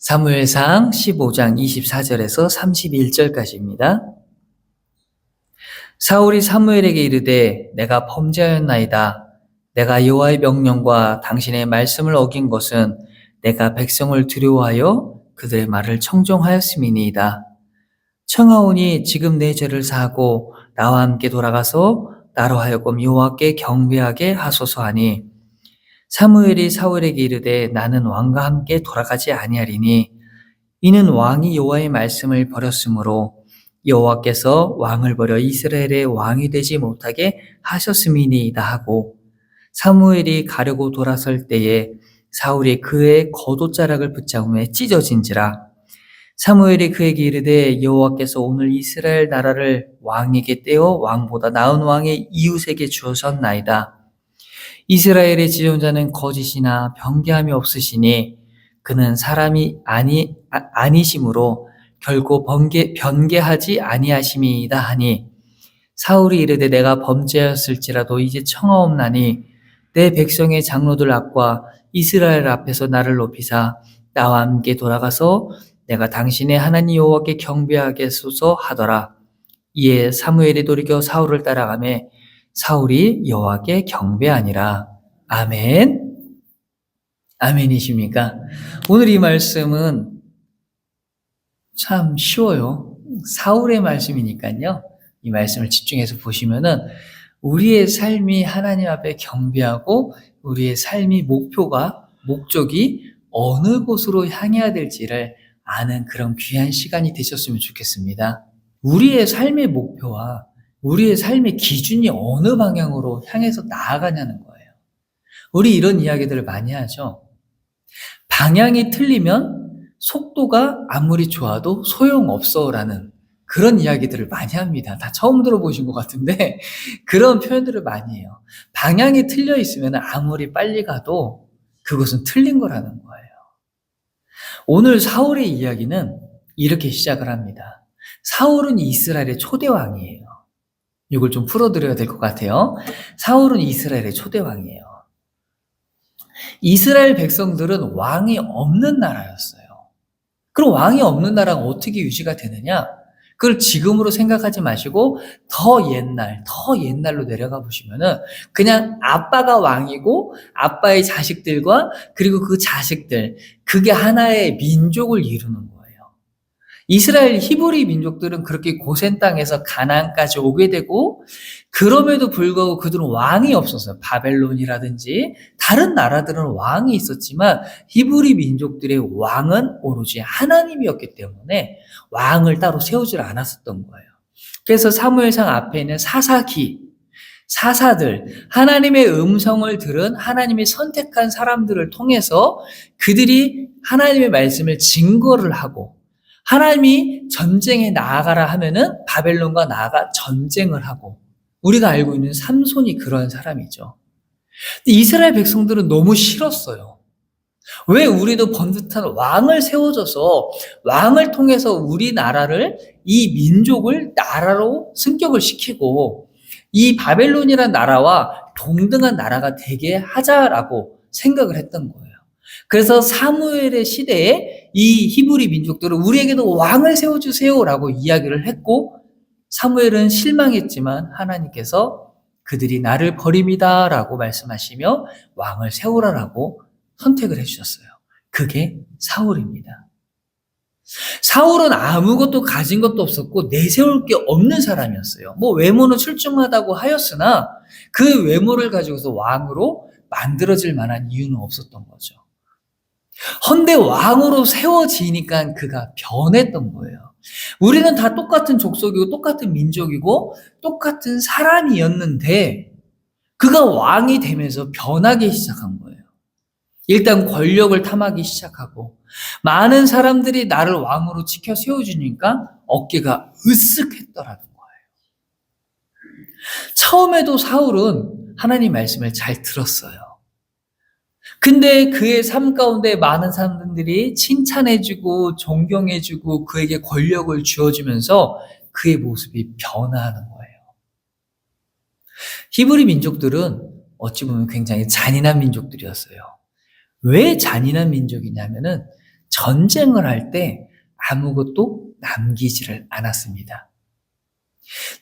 사무엘상 15장 24절에서 31절까지입니다. 사울이 사무엘에게 이르되 내가 범죄하였나이다. 내가 여호와의 명령과 당신의 말씀을 어긴 것은 내가 백성을 두려워하여 그들의 말을 청종하였음이니이다. 청하오니 지금 내 죄를 사하고 나와 함께 돌아가서 나로 하여금 여호와께 경배하게 하소서 하니 사무엘이 사울에게 이르되 나는 왕과 함께 돌아가지 아니하리니 이는 왕이 여호와의 말씀을 버렸으므로 여호와께서 왕을 버려 이스라엘의 왕이 되지 못하게 하셨음이니이다 하고 사무엘이 가려고 돌아설 때에 사울이 그의 겉옷자락을 붙잡음에 찢어진지라. 사무엘이 그에게 이르되 여호와께서 오늘 이스라엘 나라를 왕에게 떼어 왕보다 나은 왕의 이웃에게 주셨나이다. 이스라엘의 지존자는 거짓이나 변개함이 없으시니 그는 사람이 아니심으로 결코 변개하지 아니하심이이다 하니 사울이 이르되 내가 범죄하였을지라도 이제 청하옵나니 내 백성의 장로들 앞과 이스라엘 앞에서 나를 높이사 나와 함께 돌아가서 내가 당신의 하나님 여호와께 경배하게 하소서 하더라. 이에 사무엘이 돌이켜 사울을 따라가매 사울이 여호와께 경배하니라. 아멘. 아멘이십니까? 오늘 이 말씀은 참 쉬워요. 사울의 말씀이니까요. 이 말씀을 집중해서 보시면은 우리의 삶이 하나님 앞에 경배하고 우리의 삶이 목적이 어느 곳으로 향해야 될지를 아는 그런 귀한 시간이 되셨으면 좋겠습니다. 우리의 삶의 목표와 우리의 삶의 기준이 어느 방향으로 향해서 나아가냐는 거예요. 우리 이런 이야기들을 많이 하죠. 방향이 틀리면 속도가 아무리 좋아도 소용없어라는 그런 이야기들을 많이 합니다. 다 처음 들어보신 것 같은데 그런 표현들을 많이 해요. 방향이 틀려 있으면 아무리 빨리 가도 그것은 틀린 거라는 거예요. 오늘 사울의 이야기는 이렇게 시작을 합니다. 사울은 이스라엘의 초대 왕이에요. 이걸 좀 풀어드려야 될 것 같아요. 사울은 이스라엘의 초대 왕이에요. 이스라엘 백성들은 왕이 없는 나라였어요. 그럼 왕이 없는 나라가 어떻게 유지가 되느냐? 그걸 지금으로 생각하지 마시고 더 옛날로 내려가 보시면은 그냥 아빠가 왕이고 아빠의 자식들과 그리고 그 자식들, 그게 하나의 민족을 이루는 거예요. 이스라엘 히브리 민족들은 그렇게 고센 땅에서 가나안까지 오게 되고 그럼에도 불구하고 그들은 왕이 없었어요. 바벨론이라든지 다른 나라들은 왕이 있었지만 히브리 민족들의 왕은 오로지 하나님이었기 때문에 왕을 따로 세우질 않았었던 거예요. 그래서 사무엘상 앞에 있는 사사들, 하나님의 음성을 들은 하나님이 선택한 사람들을 통해서 그들이 하나님의 말씀을 증거를 하고 하나님이 전쟁에 나아가라 하면은 바벨론과 나아가 전쟁을 하고 우리가 알고 있는 삼손이 그런 사람이죠. 근데 이스라엘 백성들은 너무 싫었어요. 왜 우리도 번듯한 왕을 세워줘서 왕을 통해서 우리나라를 이 민족을 나라로 승격을 시키고 이 바벨론이라는 나라와 동등한 나라가 되게 하자라고 생각을 했던 거예요. 그래서 사무엘의 시대에 이 히브리 민족들은 우리에게도 왕을 세워주세요라고 이야기를 했고 사무엘은 실망했지만 하나님께서 그들이 나를 버립니다라고 말씀하시며 왕을 세우라라고 선택을 해주셨어요. 그게 사울입니다. 사울은 아무것도 가진 것도 없었고 내세울 게 없는 사람이었어요. 외모는 출중하다고 하였으나 그 외모를 가지고서 왕으로 만들어질 만한 이유는 없었던 거죠. 헌데 왕으로 세워지니까 그가 변했던 거예요. 우리는 다 똑같은 족속이고 똑같은 민족이고 똑같은 사람이었는데 그가 왕이 되면서 변하기 시작한 거예요. 일단 권력을 탐하기 시작하고 많은 사람들이 나를 왕으로 지켜 세워주니까 어깨가 으쓱했더라는 거예요. 처음에도 사울은 하나님 말씀을 잘 들었어요. 근데 그의 삶 가운데 많은 사람들이 칭찬해주고 존경해주고 그에게 권력을 주어주면서 그의 모습이 변화하는 거예요. 히브리 민족들은 어찌 보면 굉장히 잔인한 민족들이었어요. 왜 잔인한 민족이냐면은 전쟁을 할 때 아무것도 남기지를 않았습니다.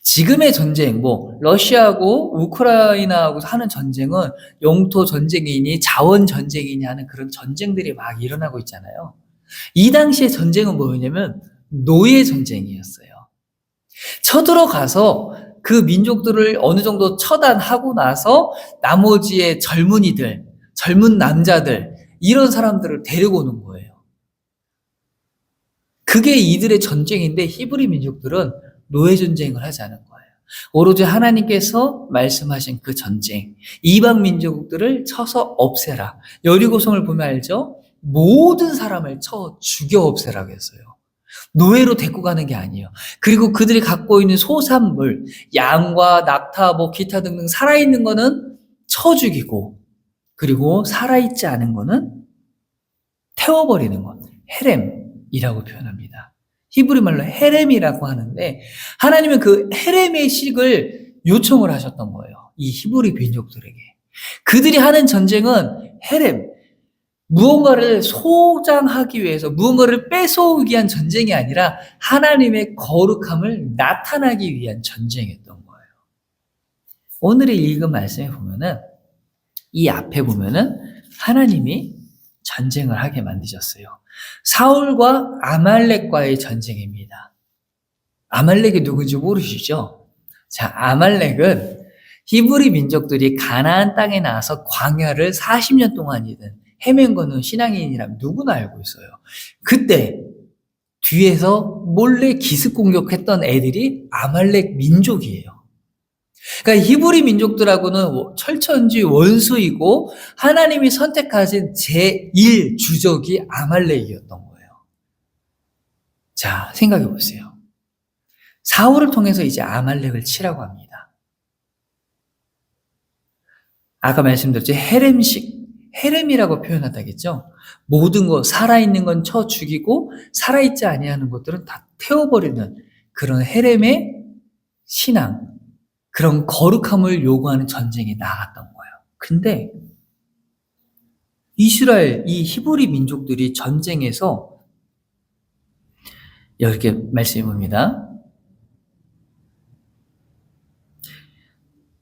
지금의 전쟁, 러시아하고 우크라이나하고 하는 전쟁은 영토 전쟁이니 자원 전쟁이니 하는 그런 전쟁들이 막 일어나고 있잖아요. 이 당시의 전쟁은 뭐였냐면 노예 전쟁이었어요. 쳐들어가서 그 민족들을 어느 정도 처단하고 나서 나머지의 젊은이들, 젊은 남자들, 이런 사람들을 데리고 오는 거예요. 그게 이들의 전쟁인데 히브리 민족들은 노예 전쟁을 하지 않은 거예요. 오로지 하나님께서 말씀하신 그 전쟁, 이방 민족들을 쳐서 없애라. 여리고성을 보면 알죠? 모든 사람을 쳐 죽여 없애라고 했어요. 노예로 데리고 가는 게 아니에요. 그리고 그들이 갖고 있는 소산물, 양과 낙타, 기타 등등 살아있는 거는 쳐 죽이고, 그리고 살아있지 않은 거는 태워버리는 것, 헤렘이라고 표현합니다. 히브리 말로 헤렘이라고 하는데, 하나님은 그 헤렘의 식을 요청을 하셨던 거예요. 이 히브리 민족들에게. 그들이 하는 전쟁은 헤렘, 무언가를 소장하기 위해서, 무언가를 뺏어오기 위한 전쟁이 아니라 하나님의 거룩함을 나타나기 위한 전쟁이었던 거예요. 오늘의 읽은 말씀에 보면은, 이 앞에 보면은 하나님이 전쟁을 하게 만드셨어요. 사울과 아말렉과의 전쟁입니다. 아말렉이 누군지 모르시죠? 자, 아말렉은 히브리 민족들이 가나안 땅에 나와서 광야를 40년 동안이든 헤맨 거는 신앙인이라면 누구나 알고 있어요. 그때 뒤에서 몰래 기습 공격했던 애들이 아말렉 민족이에요. 그러니까 히브리 민족들하고는 철천지 원수이고 하나님이 선택하신 제1 주적이 아말렉이었던 거예요. 자, 생각해 보세요. 사울을 통해서 이제 아말렉을 치라고 합니다. 아까 말씀드렸죠. 헤렘이라고 표현하다겠죠. 모든 것, 살아있는 건 쳐 죽이고 살아있지 아니하는 것들은 다 태워버리는 그런 헤렘의 신앙, 그런 거룩함을 요구하는 전쟁이 나갔던 거예요. 근데 이스라엘, 이 히브리 민족들이 전쟁에서 이렇게 말씀해 봅니다.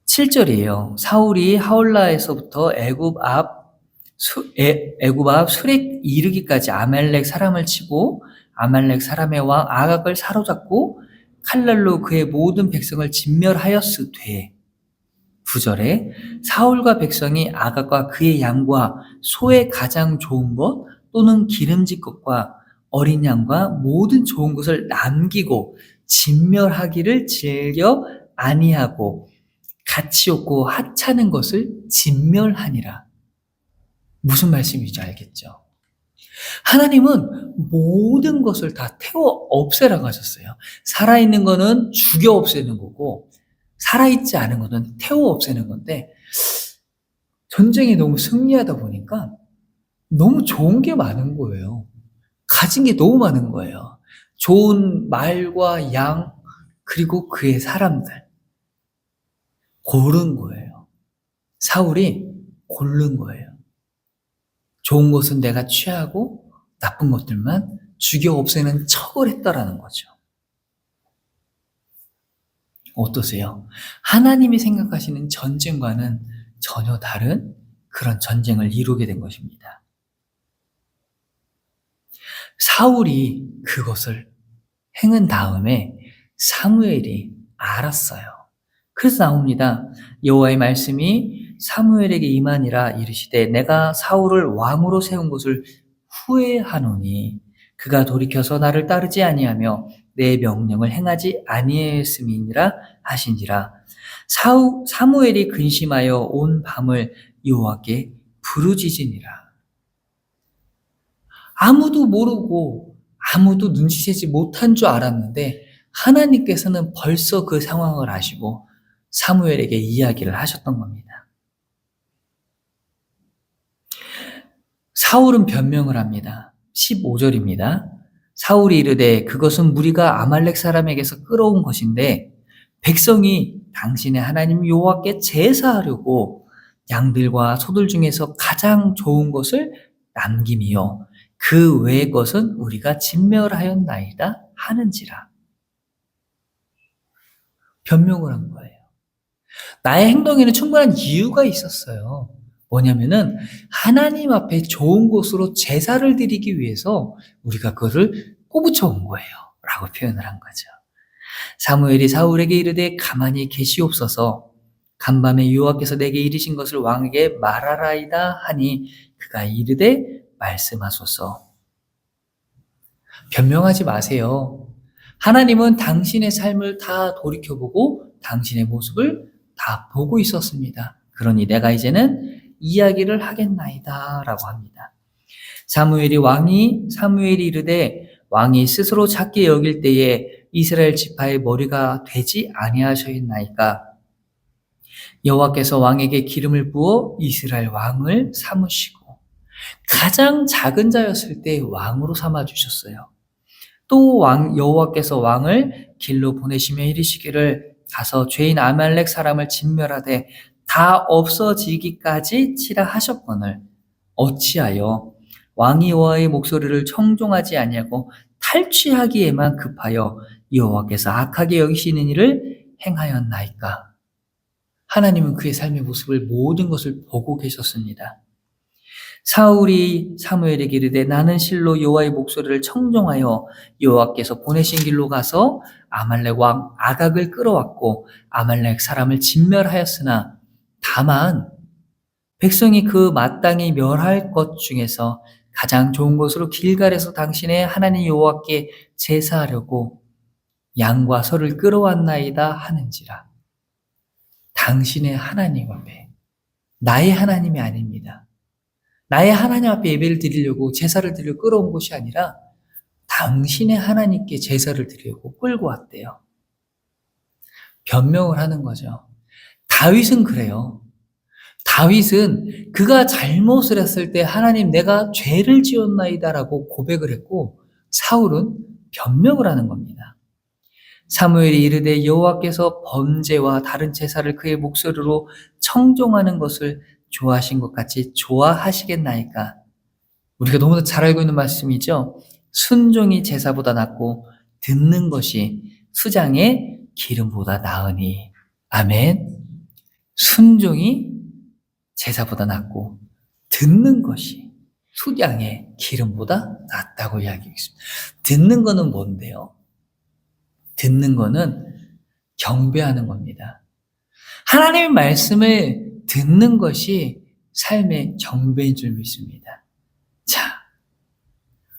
7절이에요. 사울이 하올라에서부터 애굽 앞 수렉 이르기까지 아말렉 사람을 치고 아말렉 사람의 왕 아각을 사로잡고 칼날로 그의 모든 백성을 진멸하였으되 9절에 사울과 백성이 아각과 그의 양과 소의 가장 좋은 것 또는 기름진 것과 어린 양과 모든 좋은 것을 남기고 진멸하기를 즐겨 아니하고 가치 없고 하찮은 것을 진멸하니라. 무슨 말씀인지 알겠죠? 하나님은 모든 것을 다 태워 없애라고 하셨어요. 살아있는 거는 죽여 없애는 거고 살아있지 않은 거는 태워 없애는 건데 전쟁에 너무 승리하다 보니까 너무 좋은 게 많은 거예요. 가진 게 너무 많은 거예요. 좋은 말과 양 그리고 그의 사람들 고른 거예요. 사울이 고른 거예요. 좋은 것은 내가 취하고 나쁜 것들만 죽여 없애는 척을 했다라는 거죠. 어떠세요? 하나님이 생각하시는 전쟁과는 전혀 다른 그런 전쟁을 이루게 된 것입니다. 사울이 그것을 행한 다음에 사무엘이 알았어요. 그래서 나옵니다. 여호와의 말씀이 사무엘에게 임하니라 이르시되 내가 사울을 왕으로 세운 것을 후회하노니 그가 돌이켜서 나를 따르지 아니하며 내 명령을 행하지 아니하였음이니라 하신지라. 사무엘이 근심하여 온 밤을 여호와께 부르짖으니라. 아무도 모르고 아무도 눈치채지 못한 줄 알았는데 하나님께서는 벌써 그 상황을 아시고 사무엘에게 이야기를 하셨던 겁니다. 사울은 변명을 합니다. 15절입니다. 사울이 이르되 그것은 무리가 아말렉 사람에게서 끌어온 것인데 백성이 당신의 하나님 여호와께 제사하려고 양들과 소들 중에서 가장 좋은 것을 남김이요 그 외의 것은 우리가 진멸하였나이다 하는지라. 변명을 한 거예요. 나의 행동에는 충분한 이유가 있었어요. 뭐냐면은 하나님 앞에 좋은 곳으로 제사를 드리기 위해서 우리가 그거를 꼬부쳐 온 거예요. 라고 표현을 한 거죠. 사무엘이 사울에게 이르되 가만히 계시옵소서. 간밤에 여호와께서 내게 이르신 것을 왕에게 말하라이다 하니 그가 이르되 말씀하소서. 변명하지 마세요. 하나님은 당신의 삶을 다 돌이켜보고 당신의 모습을 다 보고 있었습니다. 그러니 내가 이제는 이야기를 하겠나이다 라고 합니다. 사무엘이 이르되 왕이 스스로 작게 여길 때에 이스라엘 지파의 머리가 되지 아니하셨나이까. 여호와께서 왕에게 기름을 부어 이스라엘 왕을 삼으시고 가장 작은 자였을 때 왕으로 삼아 주셨어요. 또 여호와께서 왕을 길로 보내시며 이르시기를 가서 죄인 아말렉 사람을 진멸하되 다 없어지기까지 치라 하셨거늘 어찌하여 왕이 여호와의 목소리를 청종하지 아니하고 탈취하기에만 급하여 여호와께서 악하게 여기시는 일을 행하였나이까. 하나님은 그의 삶의 모습을 모든 것을 보고 계셨습니다. 사울이 사무엘에게 이르되 나는 실로 여호와의 목소리를 청종하여 여호와께서 보내신 길로 가서 아말렉 왕 아각을 끌어왔고 아말렉 사람을 진멸하였으나 다만 백성이 그 마땅히 멸할 것 중에서 가장 좋은 곳으로 길갈에서 당신의 하나님 여호와께 제사하려고 양과 소를 끌어왔나이다 하는지라. 당신의 하나님 앞에, 나의 하나님이 아닙니다. 나의 하나님 앞에 예배를 드리려고 제사를 드리려 끌어온 것이 아니라 당신의 하나님께 제사를 드리려고 끌고 왔대요. 변명을 하는 거죠. 다윗은 그래요. 다윗은 그가 잘못을 했을 때 하나님 내가 죄를 지었나이다라고 고백을 했고 사울은 변명을 하는 겁니다. 사무엘이 이르되 여호와께서 범죄와 다른 제사를 그의 목소리로 청종하는 것을 좋아하신 것 같이 좋아하시겠나이까. 우리가 너무나 잘 알고 있는 말씀이죠. 순종이 제사보다 낫고 듣는 것이 수장의 기름보다 나으니. 아멘. 순종이 제사보다 낫고 듣는 것이 수장의 기름보다 낫다고 이야기했습니다. 듣는 거는 뭔데요? 듣는 거는 경배하는 겁니다. 하나님의 말씀을 듣는 것이 삶의 경배인 줄 믿습니다. 자,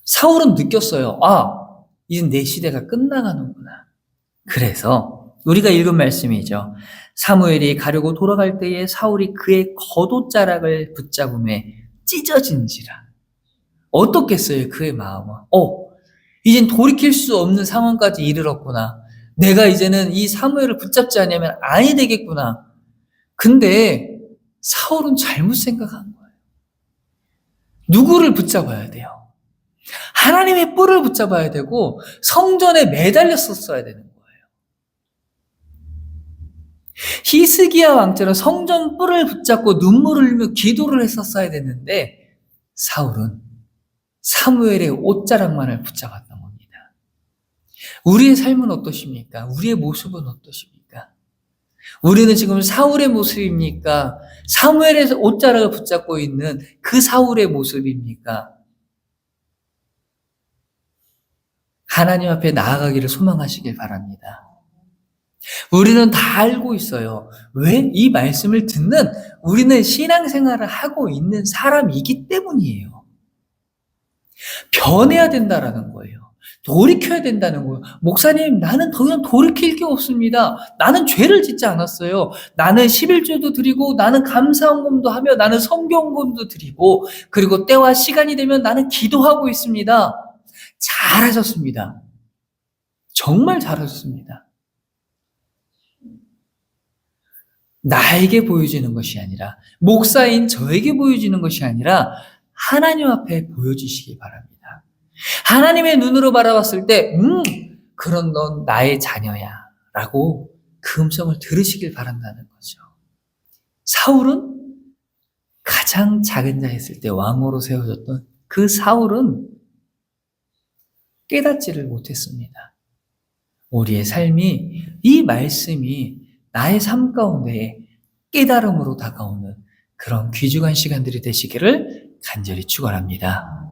사울은 느꼈어요. 이제 내 시대가 끝나가는구나. 그래서 우리가 읽은 말씀이죠. 사무엘이 가려고 돌아갈 때에 사울이 그의 겉옷자락을 붙잡음에 찢어진지라. 어떻겠어요, 그의 마음은? 이젠 돌이킬 수 없는 상황까지 이르렀구나. 내가 이제는 이 사무엘을 붙잡지 않으면 아니 되겠구나. 근데 사울은 잘못 생각한 거예요. 누구를 붙잡아야 돼요? 하나님의 뿔을 붙잡아야 되고 성전에 매달렸었어야 되는 거예요. 히스기야 왕처럼 성전 뿔을 붙잡고 눈물을 흘리며 기도를 했었어야 됐는데 사울은 사무엘의 옷자락만을 붙잡았던 겁니다. 우리의 삶은 어떠십니까? 우리의 모습은 어떠십니까? 우리는 지금 사울의 모습입니까? 사무엘의 옷자락을 붙잡고 있는 그 사울의 모습입니까? 하나님 앞에 나아가기를 소망하시길 바랍니다. 우리는 다 알고 있어요. 왜? 이 말씀을 듣는 우리는 신앙생활을 하고 있는 사람이기 때문이에요. 변해야 된다라는 거예요. 돌이켜야 된다는 거예요. 목사님, 나는 더 이상 돌이킬 게 없습니다. 나는 죄를 짓지 않았어요. 나는 11조도 드리고, 나는 감사헌금도 하며, 나는 성경금도 드리고, 그리고 때와 시간이 되면 나는 기도하고 있습니다. 잘하셨습니다. 정말 잘하셨습니다. 나에게 보여지는 것이 아니라, 목사인 저에게 보여지는 것이 아니라, 하나님 앞에 보여주시기 바랍니다. 하나님의 눈으로 바라봤을 때, 그런 넌 나의 자녀야. 라고 그 음성을 들으시길 바란다는 거죠. 사울은 가장 작은 자였을 때 왕으로 세워졌던 그 사울은 깨닫지를 못했습니다. 우리의 삶이, 이 말씀이 나의 삶 가운데 깨달음으로 다가오는 그런 귀중한 시간들이 되시기를 간절히 축원합니다.